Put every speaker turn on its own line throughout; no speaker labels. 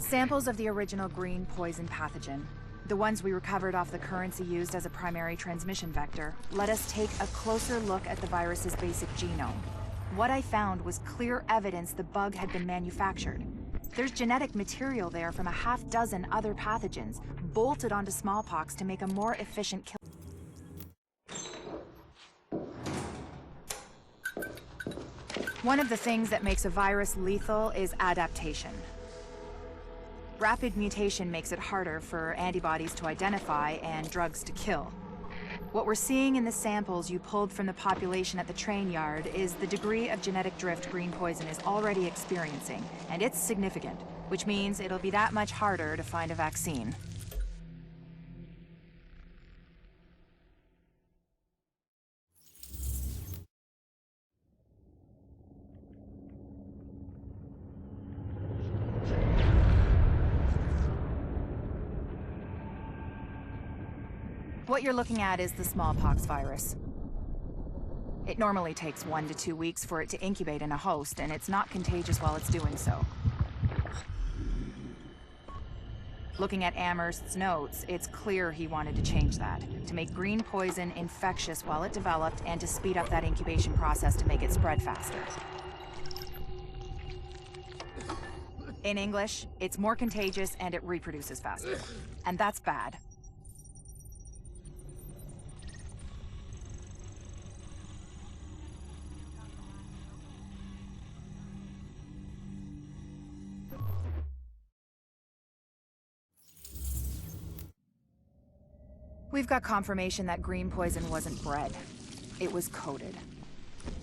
Samples of the original green poison pathogen, the ones we recovered off the currency used as a primary transmission vector, let us take a closer look at the virus's basic genome. What I found was clear evidence the bug had been manufactured. There's genetic material there from a half-dozen other pathogens, bolted onto smallpox to make a more efficient kill. One of the things that makes a virus lethal is adaptation. Rapid mutation makes it harder for antibodies to identify and drugs to kill. What we're seeing in the samples you pulled from the population at the train yard is the degree of genetic drift green poison is already experiencing, and it's significant, which means it'll be that much harder to find a vaccine. What you're looking at is the smallpox virus. It normally takes 1 to 2 weeks for it to incubate in a host, and it's not contagious while it's doing so. Looking at Amherst's notes, it's clear he wanted to change that, to make green poison infectious while it developed and to speed up that incubation process to make it spread faster. In English, it's more contagious and it reproduces faster. And that's bad. We've got confirmation that green poison wasn't bred. It was coded.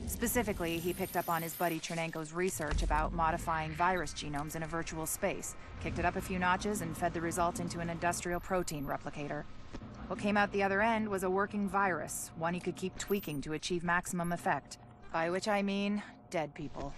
Specifically, he picked up on his buddy Chernenko's research about modifying virus genomes in a virtual space, kicked it up a few notches, and fed the result into an industrial protein replicator. What came out the other end was a working virus, one he could keep tweaking to achieve maximum effect. By which I mean, dead people.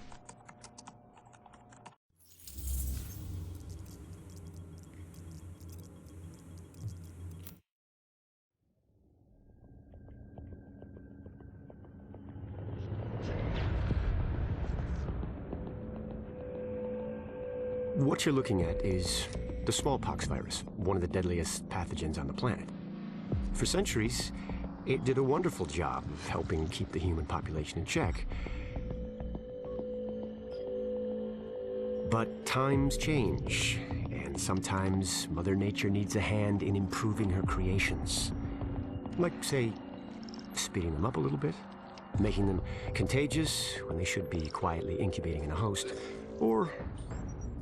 What you're looking at is the smallpox virus, one of the deadliest pathogens on the planet. For centuries, it did a wonderful job of helping keep the human population in check. But times change, and sometimes Mother Nature needs a hand in improving her creations. Like, say, speeding them up a little bit, making them contagious when they should be quietly incubating in a host, or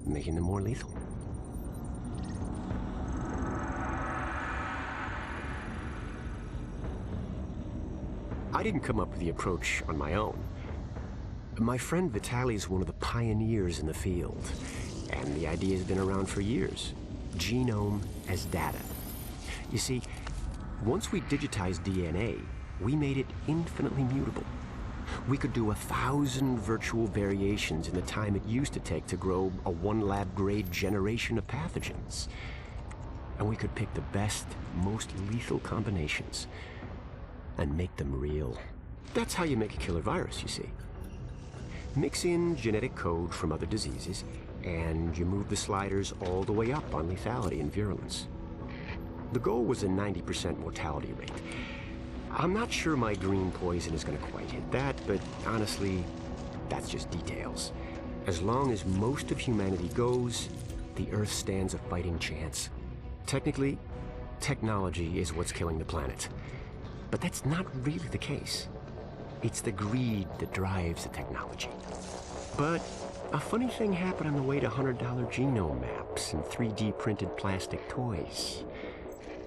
making them more lethal. I didn't come up with the approach on my own. My friend Vitaly is one of the pioneers in the field, and the idea has been around for years. Genome as data. You see, once we digitized DNA, we made it infinitely mutable. We could do 1,000 virtual variations in the time it used to take to grow a 1 lab-grade generation of pathogens. And we could pick the best, most lethal combinations and make them real. That's how you make a killer virus, you see. Mix in genetic code from other diseases, and you move the sliders all the way up on lethality and virulence. The goal was a 90% mortality rate. I'm not sure my green poison is going to quite hit that, but honestly, that's just details. As long as most of humanity goes, the Earth stands a fighting chance. Technically, technology is what's killing the planet. But that's not really the case. It's the greed that drives the technology. But a funny thing happened on the way to $100 genome maps and 3D printed plastic toys.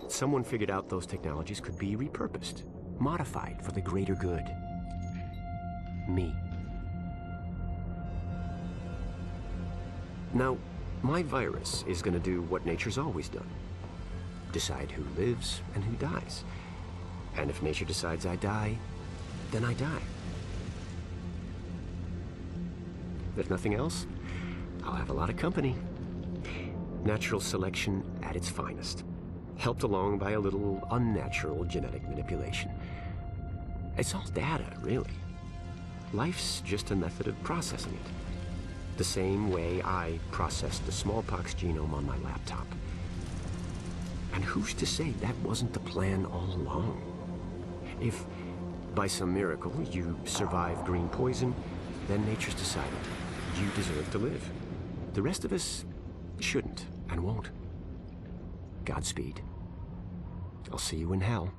Someone figured out those technologies could be repurposed, modified for the greater good. Me. Now, my virus is going to do what nature's always done. Decide who lives and who dies. And if nature decides I die, then I die. If nothing else, I'll have a lot of company. Natural selection at its finest, helped along by a little unnatural genetic manipulation. It's all data, really. Life's just a method of processing it. The same way I processed the smallpox genome on my laptop. And who's to say that wasn't the plan all along? If, by some miracle, you survive green poison, then nature's decided you deserve to live. The rest of us shouldn't and won't. Godspeed. I'll see you in hell.